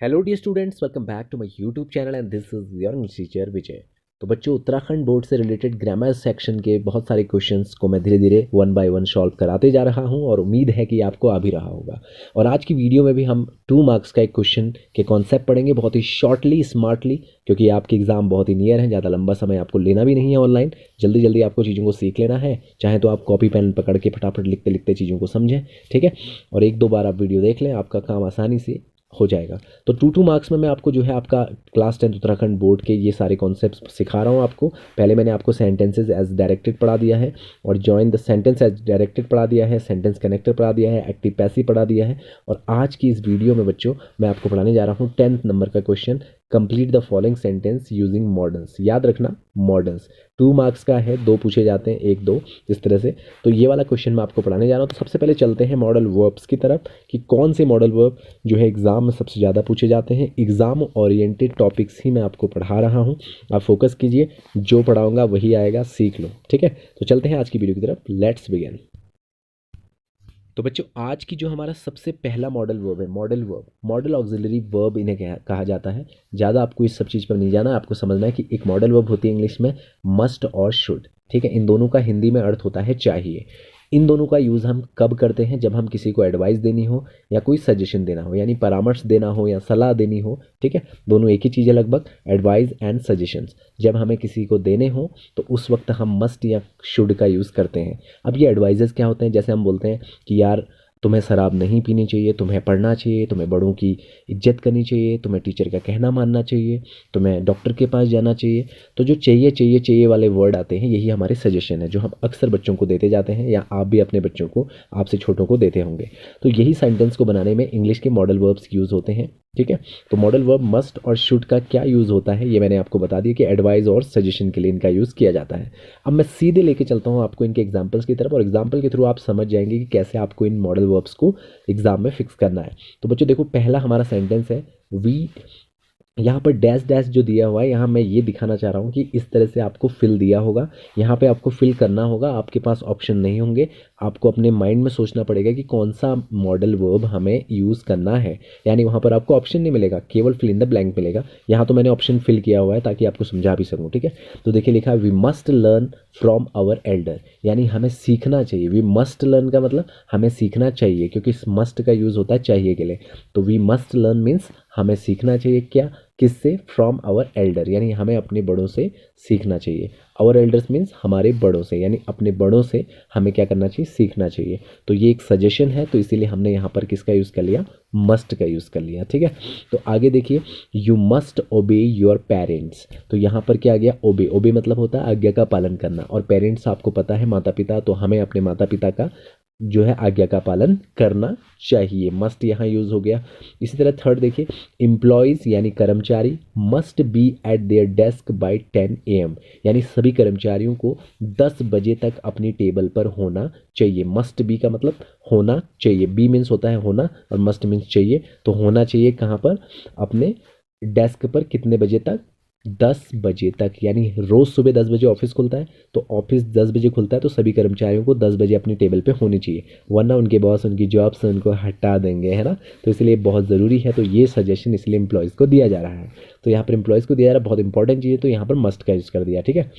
Hello dear students, welcome back to my YouTube channel and this is your English teacher Vijay. तो बच्चों, Uttarakhand board से related grammar section के बहुत सारे questions को मैं धीरे धीरे वन बाय वन सॉल्व कराते जा रहा हूं और उम्मीद है कि आपको आ भी रहा होगा। और आज की वीडियो में भी हम 2 मार्क्स का एक क्वेश्चन के कॉन्सेप्ट पढ़ेंगे बहुत ही शॉर्टली स्मार्टली, क्योंकि आपके एग्जाम बहुत ही नियर है। ज़्यादा लंबा समय आपको लेना भी नहीं है ऑनलाइन। जल्दी जल्दी आपको चीज़ों को सीख लेना है। चाहे तो आप कॉपी पेन पकड़ के फटाफट लिखते लिखते चीज़ों को समझें, ठीक है। और एक दो बार आप वीडियो देख लें, आपका काम आसानी से हो जाएगा। तो 2 मार्क्स में मैं आपको जो है आपका क्लास 10 उत्तराखंड बोर्ड के ये सारे कॉन्सेप्ट्स सिखा रहा हूँ आपको। पहले मैंने आपको सेंटेंसेज एज डायरेक्टेड पढ़ा दिया है और join the sentence as directed पढ़ा दिया है, सेंटेंस कनेक्टर पढ़ा दिया है, एक्टिव पैसिव पढ़ा दिया है। और आज की इस वीडियो में बच्चों मैं आपको पढ़ाने जा रहा हूँ 10th नंबर का question, complete the following sentence using मॉडर्न्स। याद रखना मॉडर्न्स 2 मार्क्स का है, 2 पूछे जाते हैं, 1 2 इस तरह से। तो ये वाला क्वेश्चन मैं आपको पढ़ाने जा रहा हूँ। तो सबसे पहले चलते हैं मॉडल वर्ब्स की तरफ कि कौन से मॉडल वर्ब जो है एग्जाम में सबसे ज़्यादा पूछे जाते हैं। एग्जाम ओरिएंटेड टॉपिक्स ही मैं आपको पढ़ा रहा हूँ, आप फोकस कीजिए, जो पढ़ाऊंगा वही आएगा, सीख लो, ठीक है। तो चलते हैं आज की वीडियो की तरफ, लेट्स बिगिन। तो बच्चों, आज की जो हमारा सबसे पहला मॉडल वर्ब है, modal verb, model auxiliary verb इन्हें कहा जाता है। ज़्यादा आपको इस सब चीज़ पर नहीं जाना, आपको समझना है कि एक मॉडल वर्ब होती है इंग्लिश में मस्ट और शुड, ठीक है। इन दोनों का हिंदी में अर्थ होता है चाहिए। इन दोनों का यूज़ हम कब करते हैं? जब हम किसी को एडवाइस देनी हो या कोई सजेशन देना हो, यानी परामर्श देना हो या सलाह देनी हो, ठीक है। दोनों एक ही चीज़ है लगभग, एडवाइस एंड सजेशंस। जब हमें किसी को देने हो तो उस वक्त हम मस्ट या शुड का यूज़ करते हैं। अब ये एडवाइजेस क्या होते हैं? जैसे हम बोलते हैं कि यार तुम्हें शराब नहीं पीनी चाहिए, तुम्हें पढ़ना चाहिए, तुम्हें बड़ों की इज्जत करनी चाहिए, तुम्हें टीचर का कहना मानना चाहिए, तुम्हें डॉक्टर के पास जाना चाहिए। तो जो चाहिए चाहिए चाहिए वाले वर्ड आते हैं, यही हमारे सजेशन है जो हम अक्सर बच्चों को देते जाते हैं, या आप भी अपने बच्चों को, आपसे छोटों को देते होंगे। तो यही सेंटेंस को बनाने में इंग्लिश के मॉडल वर्ब्स यूज़ होते हैं, ठीक है। तो मॉडल वर्ब मस्ट और शुड का क्या यूज़ होता है ये मैंने आपको बता दिया कि एडवाइस और सजेशन के लिए इनका यूज़ किया जाता है। अब मैं सीधे लेके चलता हूँ आपको इनके एग्जाम्पल्स की तरफ, और एग्जाम्पल के थ्रू आप समझ जाएंगे कि कैसे आपको इन मॉडल वर्ब्स को एग्जाम में फिक्स करना है। तो बच्चों देखो, पहला हमारा सेंटेंस है वी। यहाँ पर डैश डैश जो दिया हुआ है, यहाँ मैं ये दिखाना चाह रहा हूँ कि इस तरह से आपको फिल दिया होगा। यहाँ पे आपको फिल करना होगा, आपके पास ऑप्शन नहीं होंगे। आपको अपने माइंड में सोचना पड़ेगा कि कौन सा मॉडल वर्ब हमें यूज़ करना है। यानी वहाँ पर आपको ऑप्शन नहीं मिलेगा, केवल फिल इन द ब्लैंक मिलेगा। यहाँ तो मैंने ऑप्शन फिल किया हुआ है ताकि आपको समझा भी सकूँ, ठीक है। तो देखिए लिखा है we must learn from our elder, यानी हमें सीखना चाहिए। वी मस्ट लर्न का मतलब हमें सीखना चाहिए, क्योंकि इस मस्ट का यूज़ होता है चाहिए के लिए। तो वी मस्ट लर्न मीन्स हमें सीखना चाहिए, क्या? किससे? फ्रॉम आवर एल्डर, यानी हमें अपने बड़ों से सीखना चाहिए। आवर एल्डर्स मीन्स हमारे बड़ों से, यानी अपने बड़ों से हमें क्या करना चाहिए? सीखना चाहिए। तो ये एक सजेशन है, तो इसीलिए हमने यहाँ पर किसका यूज़ कर लिया? मस्ट का यूज़ कर लिया, ठीक है। तो आगे देखिए, यू मस्ट ओबे योर पेरेंट्स। तो यहाँ पर क्या आ गया? ओबे। ओबे मतलब होता है आज्ञा का पालन करना, और पेरेंट्स आपको पता है माता पिता, तो हमें अपने माता पिता का जो है आज्ञा का पालन करना चाहिए। मस्ट यहाँ यूज़ हो गया। इसी तरह थर्ड देखिए, एम्प्लॉयज़ यानी कर्मचारी must be at their desk by 10 AM, यानी सभी कर्मचारियों को 10 बजे तक अपनी टेबल पर होना चाहिए। मस्ट बी का मतलब होना चाहिए। बी मीन्स होता है होना और मस्ट मीन्स चाहिए। तो होना चाहिए कहाँ पर? अपने डेस्क पर कितने बजे तक? 10 बजे तक। यानी रोज़ सुबह 10 बजे ऑफिस खुलता है, तो ऑफिस 10 बजे खुलता है, तो सभी कर्मचारियों को 10 बजे अपनी टेबल पे होनी चाहिए, वरना उनके बॉस उनकी जॉब से उनको हटा देंगे, है ना। तो इसलिए बहुत ज़रूरी है। तो ये सजेशन इसलिए एम्प्लॉयज़ को दिया जा रहा है। तो यहाँ पर एम्प्लॉयज़ को दिया जा रहा है, बहुत इंपॉर्टेंट चीज़ है, तो यहाँ पर मस्ट का यूज़ कर दिया, ठीक है।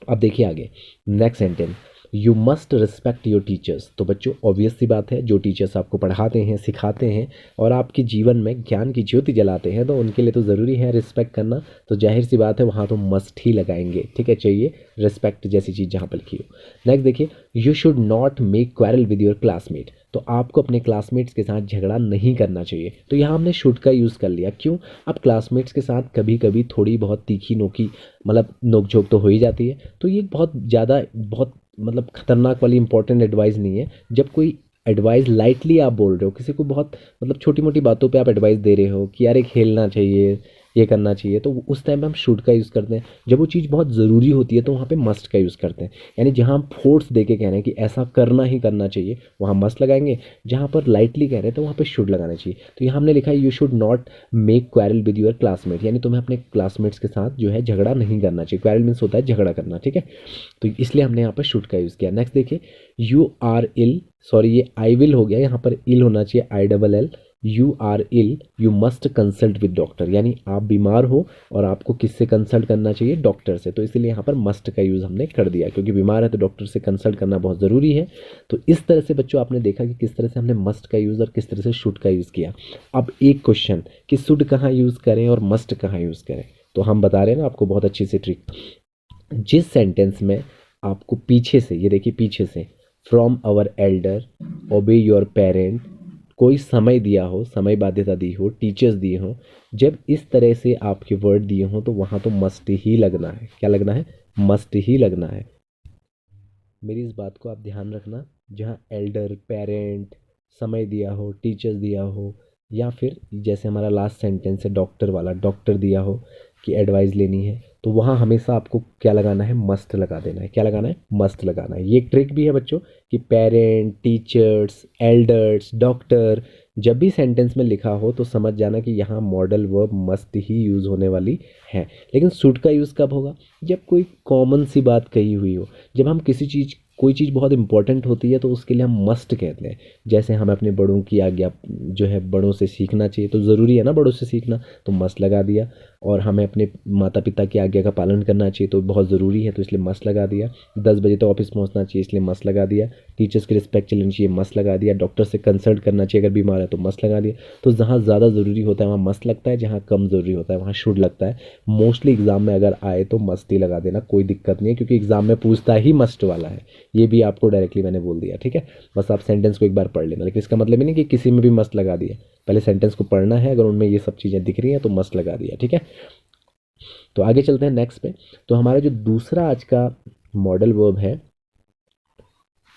अब देखिए आगे next sentence, you must respect your teachers. तो बच्चों ऑब्वियस सी बात है, जो टीचर्स आपको पढ़ाते हैं, सिखाते हैं और आपके जीवन में ज्ञान की ज्योति जलाते हैं, तो उनके लिए तो ज़रूरी है रिस्पेक्ट करना। तो जाहिर सी बात है वहाँ तो मस्ट ही लगाएंगे, ठीक है। चाहिए रिस्पेक्ट जैसी चीज़ जहाँ पर लिखी हो। नेक्स्ट देखिए, you should not make quarrel with your classmate. तो आपको अपने क्लासमेट्स के साथ झगड़ा नहीं करना चाहिए। तो यहाँ हमने शुड का यूज़ कर लिया, क्यों? अब क्लासमेट्स के साथ कभी कभी थोड़ी बहुत तीखी नोकी मतलब नोक झोंक तो हो ही जाती है। तो ये बहुत ज़्यादा बहुत मतलब खतरनाक वाली इंपॉर्टेंट एडवाइस नहीं है। जब कोई एडवाइस लाइटली आप बोल रहे हो, किसी को बहुत मतलब छोटी मोटी बातों पे आप एडवाइस दे रहे हो कि यार ये खेलना चाहिए, ये करना चाहिए, तो उस टाइम पे हम शुड का यूज़ करते हैं। जब वो चीज़ बहुत ज़रूरी होती है तो वहाँ पे मस्ट का यूज़ करते हैं। यानी जहाँ हम फोर्स दे के कह रहे हैं कि ऐसा करना ही करना चाहिए, वहाँ मस्ट लगाएंगे। जहाँ पर लाइटली कह रहे हैं तो वहाँ पे शुड लगाना चाहिए। तो यहाँ हमने लिखा है you should not make quarrel with your classmate, यानी तुम्हें अपने क्लासमेट्स के साथ जो है झगड़ा नहीं करना चाहिए। क्वारल मीन्स होता है झगड़ा करना, ठीक है। तो इसलिए हमने यहाँ पर शुड का यूज़ किया। नेक्स्ट देखिए, यू आर इल, सॉरी ये आई विल हो गया, यहाँ पर इल होना चाहिए, ILL। You are ill you must consult with doctor, यानी आप बीमार हो और आपको किससे कंसल्ट करना चाहिए, डॉक्टर से। तो इसीलिए यहाँ पर मस्ट का यूज़ हमने कर दिया, क्योंकि बीमार है तो डॉक्टर से कंसल्ट करना बहुत ज़रूरी है। तो इस तरह से बच्चों आपने देखा कि किस तरह से हमने मस्ट का यूज़ और किस तरह से शुड का यूज़ किया। अब एक क्वेश्चन कि शुड कहाँ यूज़ करें और मस्ट कहाँ यूज़ करें, तो हम बता रहे हैं ना आपको बहुत अच्छी सी ट्रिक। जिस सेंटेंस में आपको पीछे से, ये देखिए पीछे से, from our elder, obey your parent, कोई समय दिया हो, समय बाध्यता दी हो, टीचर्स दिए हो, जब इस तरह से आपके वर्ड दिए हों तो वहाँ तो मस्ट ही लगना है। क्या लगना है, मस्ट ही लगना है। मेरी इस बात को आप ध्यान रखना, जहाँ एल्डर, पेरेंट, समय दिया हो, टीचर्स दिया हो, या फिर जैसे हमारा लास्ट सेंटेंस है डॉक्टर वाला, डॉक्टर दिया हो कि एडवाइस लेनी है, तो वहाँ हमेशा आपको क्या लगाना है, मस्ट लगा देना है। क्या लगाना है, मस्ट लगाना है। ये एक ट्रिक भी है बच्चों कि पेरेंट, टीचर्स, एल्डर्स, डॉक्टर, जब भी सेंटेंस में लिखा हो तो समझ जाना कि यहाँ मॉडल वर्ब मस्ट ही यूज़ होने वाली है। लेकिन शुड का यूज़ कब होगा, जब कोई कॉमन सी बात कही हुई हो, जब हम किसी चीज़, कोई चीज़ बहुत इंपॉर्टेंट होती है तो उसके लिए हम मस्ट कहते हैं। जैसे हमें अपने बड़ों की आज्ञा जो है, बड़ों से सीखना चाहिए, तो ज़रूरी है ना बड़ों से सीखना, तो मस्ट लगा दिया। और हमें अपने माता पिता की आज्ञा का पालन करना चाहिए तो बहुत ज़रूरी है, तो इसलिए मस्ट लगा दिया। 10 बजे तो ऑफिस पहुंचना चाहिए, इसलिए मस्ट लगा दिया। टीचर्स की रिस्पेक्ट चलनी चाहिए, मस्ट लगा दिया। डॉक्टर से कंसल्ट करना चाहिए अगर बीमार है तो मस्ट लगा दिया। तो जहाँ ज़्यादा ज़रूरी होता है वहाँ मस्ट लगता है, जहाँ कम ज़रूरी होता है वहाँ शुड लगता है। मोस्टली एग्जाम में अगर आए तो मस्ट ही लगा देना, कोई दिक्कत नहीं है, क्योंकि एग्जाम में पूछता ही मस्ट वाला है। ये भी आपको डायरेक्टली मैंने बोल दिया, ठीक है। बस आप सेंटेंस को एक बार पढ़ लेना, लेकिन इसका मतलब ही नहीं कि किसी में भी मस्ट लगा दिया। पहले सेंटेंस को पढ़ना है, अगर उनमें ये सब चीज़ें दिख रही हैं तो मस्ट लगा दिया, ठीक है। तो आगे चलते हैं नेक्स्ट पे। तो हमारा जो दूसरा आज का मॉडल वर्ब है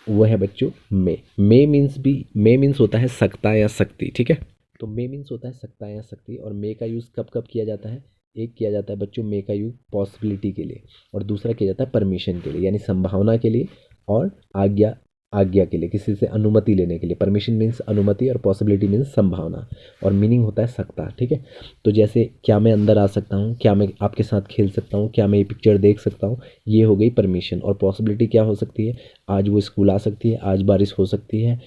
वो है बच्चों मे मीन्स भी, मे मीन्स होता है सकता या सकती, ठीक है। तो मे मीन्स होता है सकता या सकती, और मे का यूज़ कब कब किया जाता है, एक किया जाता है बच्चों मे का यूज़ पॉसिबिलिटी के लिए, और दूसरा किया जाता है परमिशन के लिए, यानी संभावना के लिए, और आज्ञा, आज्ञा के लिए, किसी से अनुमति लेने के लिए। परमिशन मीन्स अनुमति और पॉसिबिलिटी मीन्स संभावना, और मीनिंग होता है सकता, ठीक है। तो जैसे क्या मैं अंदर आ सकता हूँ, क्या मैं आपके साथ खेल सकता हूँ, क्या मैं ये पिक्चर देख सकता हूँ, ये हो गई परमिशन। और पॉसिबिलिटी क्या हो सकती है, आज वो स्कूल आ सकती है, आज बारिश हो सकती है,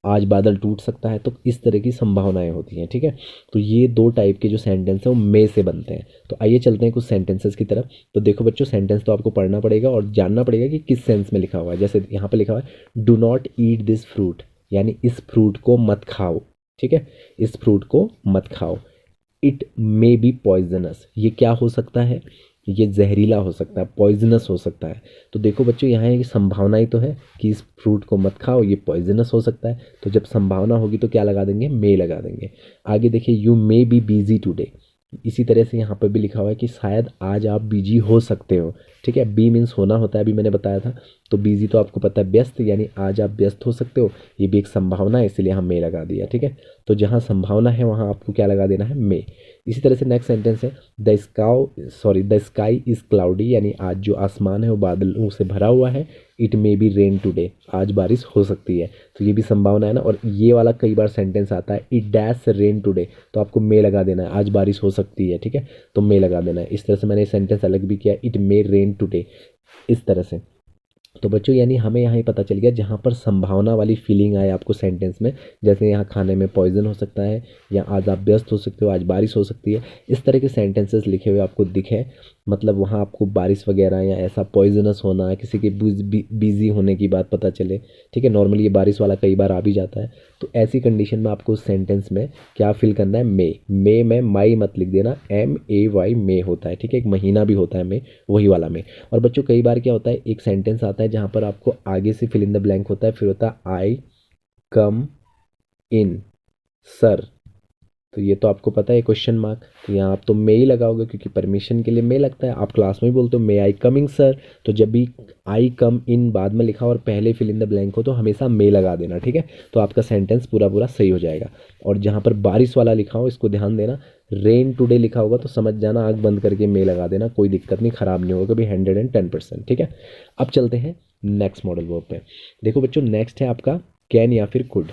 आज बादल टूट सकता है। तो इस तरह की संभावनाएं होती हैं, ठीक है। तो ये दो टाइप के जो सेंटेंस हैं वो मे से बनते हैं। तो आइए चलते हैं कुछ सेंटेंसेस की तरफ। तो देखो बच्चों, सेंटेंस तो आपको पढ़ना पड़ेगा और जानना पड़ेगा कि किस सेंस में लिखा हुआ है। जैसे यहाँ पे लिखा हुआ है do not eat this fruit, यानी इस फ्रूट को मत खाओ, ठीक है, इस फ्रूट को मत खाओ। इट मे बी पॉइजनस, ये क्या हो सकता है, ये जहरीला हो सकता है, पॉइजनस हो सकता है। तो देखो बच्चों, यहाँ एक संभावना ही तो है कि इस फ्रूट को मत खाओ, ये पॉइजनस हो सकता है। तो जब संभावना होगी तो क्या लगा देंगे, मे लगा देंगे। आगे देखिए, you may be busy today, इसी तरह से यहाँ पर भी लिखा हुआ है कि शायद आज आप बिजी हो सकते हो, ठीक है। बी मीन्स होना होता है, अभी मैंने बताया था। तो बिजी तो आपको पता है व्यस्त, यानी आज आप व्यस्त हो सकते हो, ये भी एक संभावना है, इसलिए हम मे लगा दिया, ठीक है। तो जहाँ संभावना है वहाँ आपको क्या लगा देना है, मे। इसी तरह से नेक्स्ट सेंटेंस है द स्काई इज़ क्लाउडी, यानी आज जो आसमान है वो बादलों से भरा हुआ है। It may be rain today, आज बारिश हो सकती है। तो ये भी संभावना है ना। और ये वाला कई बार सेंटेंस आता है इट डैश रेन टुडे, तो आपको मे लगा देना है, आज बारिश हो सकती है, ठीक है, तो मे लगा देना है। इस तरह से मैंने सेंटेंस अलग भी किया, इट मे रेन टुडे, इस तरह से। तो बच्चों यानी हमें यहाँ ही पता चल गया, जहाँ पर संभावना वाली फीलिंग आए आपको सेंटेंस में, जैसे यहाँ खाने में पॉइजन हो सकता है, या आज आप व्यस्त हो सकते हो, आज बारिश हो सकती है, इस तरह के सेंटेंसेस लिखे हुए आपको दिखे, मतलब वहाँ आपको बारिश वगैरह या ऐसा पॉइजनस होना, किसी के बिजी होने की बात पता चले, ठीक है। नॉर्मली ये बारिश वाला कई बार आ भी जाता है। तो ऐसी कंडीशन में आपको उस सेंटेंस में क्या फिल करना है, मे में माई मत लिख देना, MAY मे होता है, ठीक है। एक महीना भी होता है मे, वही वाला मे। और बच्चों कई बार क्या होता है, एक सेंटेंस आता है जहाँ पर आपको आगे से फिल इन द ब्लैंक होता है, फिर होता है आई कम इन सर, तो ये तो आपको पता है क्वेश्चन मार्क, तो यहाँ आप तो मे ही लगाओगे, क्योंकि परमिशन के लिए मे लगता है। आप क्लास में भी बोलते हो मे आई कमिंग सर, तो जब भी आई कम इन बाद में लिखा हो और पहले फिल इन द ब्लैंक हो तो हमेशा मे लगा देना, ठीक है। तो आपका सेंटेंस पूरा पूरा सही हो जाएगा। और जहाँ पर बारिश वाला लिखा हो इसको ध्यान देना, रेन टुडे लिखा होगा तो समझ जाना आँख बंद करके मे लगा देना, कोई दिक्कत नहीं, ख़राब नहीं होगा कभी, 110%, ठीक है। अब चलते हैं नेक्स्ट मॉडल वर्ब पे। देखो बच्चों, नेक्स्ट है आपका कैन या फिर कुड।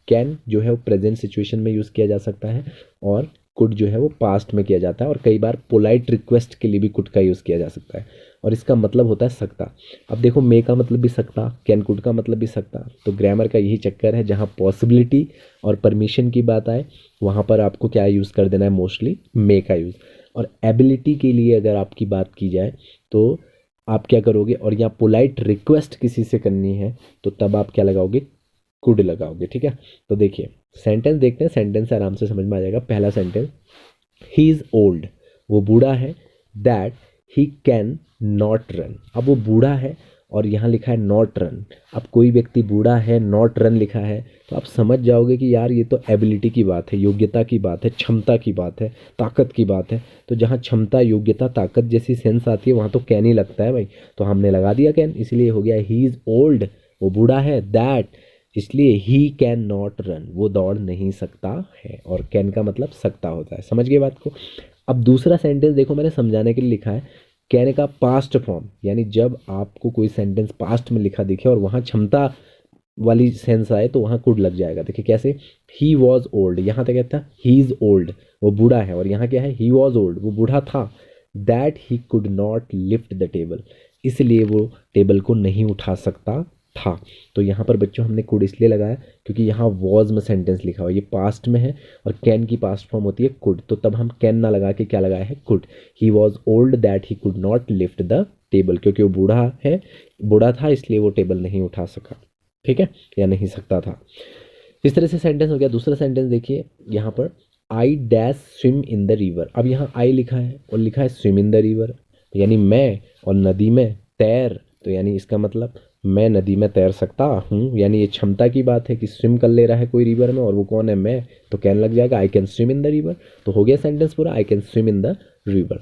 कैन जो है वो प्रेजेंट सिचुएशन में यूज़ किया जा सकता है, और कुड जो है वो पास्ट में किया जाता है, और कई बार पोलाइट रिक्वेस्ट के लिए भी कुड का यूज़ किया जा सकता है। और इसका मतलब होता है सकता। अब देखो मे का मतलब भी सकता, कैन कुड का मतलब भी सकता। तो ग्रामर का यही चक्कर है, जहाँ पॉसिबिलिटी और परमिशन की बात आए वहाँ पर आपको क्या यूज़ कर देना है, मोस्टली मे का यूज़। और एबिलिटी के लिए अगर आपकी बात की जाए तो आप क्या करोगे, और यहाँ पोलाइट रिक्वेस्ट किसी से करनी है तो तब आप क्या लगाओगे, कुड लगाओगे। ठीक है, तो देखिए सेंटेंस देखते हैं, सेंटेंस से आराम से समझ में आ जाएगा। पहला सेंटेंस, ही इज़ ओल्ड, वो बूढ़ा है, that he can not run. अब वो बूढ़ा है और यहाँ लिखा है नॉट रन। अब कोई व्यक्ति बूढ़ा है, नॉट रन लिखा है, तो आप समझ जाओगे कि यार ये तो एबिलिटी की बात है, योग्यता की बात है, क्षमता की बात है, ताकत की बात है। तो जहाँ क्षमता, योग्यता, ताकत जैसी सेंस आती है वहाँ तो कैन ही लगता है भाई, तो हमने लगा दिया कैन, इसलिए हो गया ही इज़ ओल्ड, वो बूढ़ा है, दैट इसलिए ही कैन नॉट रन, वो दौड़ नहीं सकता है। और कैन का मतलब सकता होता है। समझ गए बात को। अब दूसरा सेंटेंस देखो, मैंने समझाने के लिए लिखा है कैन का पास्ट फॉर्म, यानी जब आपको कोई सेंटेंस पास्ट में लिखा दिखे और वहाँ क्षमता वाली सेंस आए तो वहाँ कुड लग जाएगा। देखिए कैसे, ही वॉज ओल्ड, यहाँ तक क्या था, ही इज़ ओल्ड, वो बूढ़ा है, और यहाँ क्या है, ही वॉज ओल्ड, वो बूढ़ा था, that he could not lift the table, इसलिए वो टेबल को नहीं उठा सकता था। तो यहाँ पर बच्चों हमने कुड इसलिए लगाया क्योंकि यहाँ वॉज में सेंटेंस लिखा हुआ है, ये पास्ट में है और कैन की पास्ट फॉर्म होती है कुड, तो तब हम कैन ना लगा के क्या लगाया है, could. He was old that he could not lift the table, क्योंकि वो बूढ़ा है, बूढ़ा था इसलिए वो टेबल नहीं उठा सका। ठीक है, या नहीं सकता था। इस तरह से सेंटेंस हो गया। दूसरा सेंटेंस देखिए यहाँ पर, I dash swim in the river. अब यहाँ आई लिखा है और लिखा है स्विम इन द रिवर, यानी मैं, और नदी में तैर, तो यानी इसका मतलब मैं नदी में तैर सकता हूँ, यानी ये क्षमता की बात है कि स्विम कर ले रहा है कोई रिवर में, और वो कौन है, मैं, तो कैन लग जाएगा, I can swim in the river. तो हो गया सेंटेंस पूरा, I can swim in the river.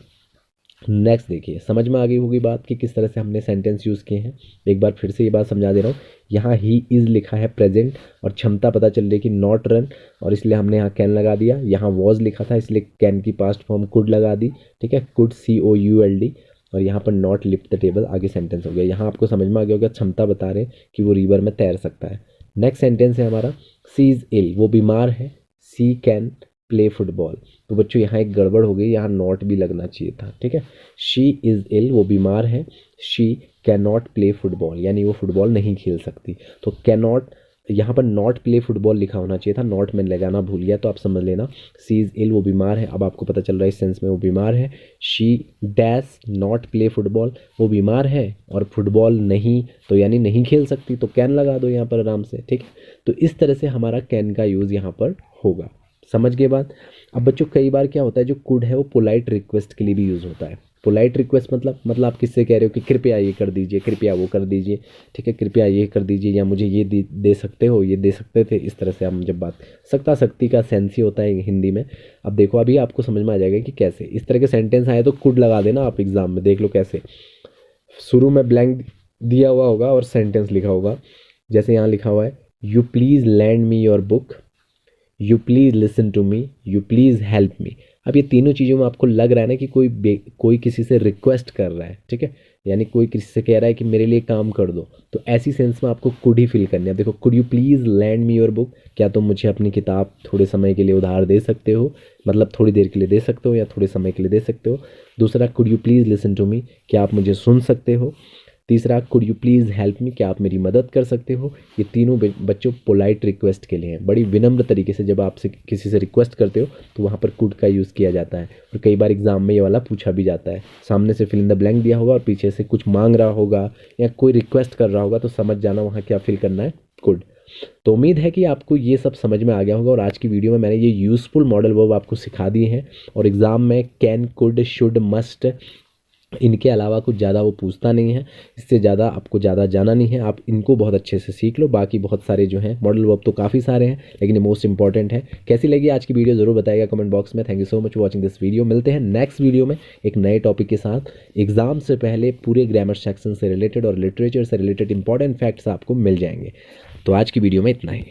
Next देखिए, समझ में आ गई होगी बात कि किस तरह से हमने सेंटेंस यूज़ किए हैं। एक बार फिर से ये बात समझा दे रहा हूँ। यहाँ ही इज़ लिखा है प्रेजेंट, और क्षमता पता चल रही कि नॉट रन, और इसलिए हमने यहाँ कैन लगा दिया। यहाँ वॉज लिखा था इसलिए कैन की पास्ट फॉर्म कुड लगा दी। ठीक है, कुड, COULD, और यहाँ पर नॉट लिफ्ट द टेबल, आगे सेंटेंस हो गया। यहाँ आपको समझ में आ गया होगा, क्षमता बता रहे कि वो रिवर में तैर सकता है। नेक्स्ट सेंटेंस है हमारा, सी इज़ इल, वो बीमार है, सी कैन प्ले फुटबॉल। तो बच्चों यहाँ एक गड़बड़ हो गई, यहाँ नॉट भी लगना चाहिए था। ठीक है, शी इज़ इल, वो बीमार है, she can not play football, यानी वो फुटबॉल नहीं खेल सकती। तो कैन नॉट, यहाँ पर नॉट प्ले फुटबॉल लिखा होना चाहिए था, नॉट में लगाना भूल गया, तो आप समझ लेना सी इज़ इल, वो बीमार है। अब आपको पता चल रहा है इस सेंस में वो बीमार है। She dash not play football, वो बीमार है और फुटबॉल नहीं, तो यानी नहीं खेल सकती, तो कैन लगा दो यहाँ पर आराम से। ठीक है, तो इस तरह से हमारा कैन का यूज़ यहाँ पर होगा। समझ गए बात। अब बच्चों कई बार क्या होता है, जो कुड है वो पोलाइट रिक्वेस्ट के लिए भी यूज़ होता है। पोलाइट रिक्वेस्ट मतलब आप किससे कह रहे हो कि कृपया ये कर दीजिए, कृपया वो कर दीजिए, ठीक है, कृपया ये कर दीजिए, या मुझे ये दे सकते हो, ये दे सकते थे। इस तरह से हम जब बात, सकता शक्ति का सेंस ही होता है हिंदी में। अब देखो अभी आपको समझ में आ जाएगा कि कैसे इस तरह के सेंटेंस आए तो कुड लगा देना आप एग्जाम में, देख लो कैसे। शुरू में ब्लैंक दिया हुआ होगा और सेंटेंस लिखा होगा, जैसे यहाँ लिखा हुआ है, you please lend me your book, you please listen to me, you please help me. अब ये तीनों चीज़ों में आपको लग रहा है ना कि कोई किसी से रिक्वेस्ट कर रहा है। ठीक है, यानी कोई किसी से कह रहा है कि मेरे लिए काम कर दो, तो ऐसी सेंस में आपको कुड ही फिल करनी है। देखो, could you please lend me your book, क्या तुम मुझे अपनी किताब थोड़े समय के लिए उधार दे सकते हो, मतलब थोड़ी देर के लिए दे सकते हो या थोड़े समय के लिए दे सकते हो। दूसरा, could you please listen to me, क्या आप मुझे सुन सकते हो। तीसरा, could you please help me, क्या आप मेरी मदद कर सकते हो। ये तीनों बच्चों पोलाइट रिक्वेस्ट के लिए हैं। बड़ी विनम्र तरीके से जब आपसे किसी से रिक्वेस्ट करते हो तो वहाँ पर कुड का यूज़ किया जाता है। और कई बार एग्जाम में ये वाला पूछा भी जाता है, सामने से फिल इन द ब्लैंक दिया होगा और पीछे से कुछ मांग रहा होगा या कोई रिक्वेस्ट कर रहा होगा, तो समझ जाना वहाँ क्या फिल करना है, कुड। तो उम्मीद है कि आपको ये सब समझ में आ गया होगा, और आज की वीडियो में मैंने ये यूज़फुल मॉडल वर्ब आपको सिखा दिए हैं। और एग्ज़ाम में कैन, कुड, शुड, मस्ट, इनके अलावा कुछ ज़्यादा वो पूछता नहीं है। इससे ज़्यादा आपको ज़्यादा जाना नहीं है, आप इनको बहुत अच्छे से सीख लो। बाकी बहुत सारे जो हैं मॉडल वर्ब तो काफ़ी सारे हैं, लेकिन ये मोस्ट इंपॉर्टेंट है। कैसी लगी आज की वीडियो ज़रूर बताइएगा कमेंट बॉक्स में। Thank you so much for watching this video. मिलते हैं नेक्स्ट वीडियो में एक नए टॉपिक के साथ। एग्जाम से पहले पूरे ग्रामर सेक्शन से रिलेटेड और लिटरेचर से रिलेटेड इंपॉर्टेंट फैक्ट्स आपको मिल जाएंगे। तो आज की वीडियो में इतना ही।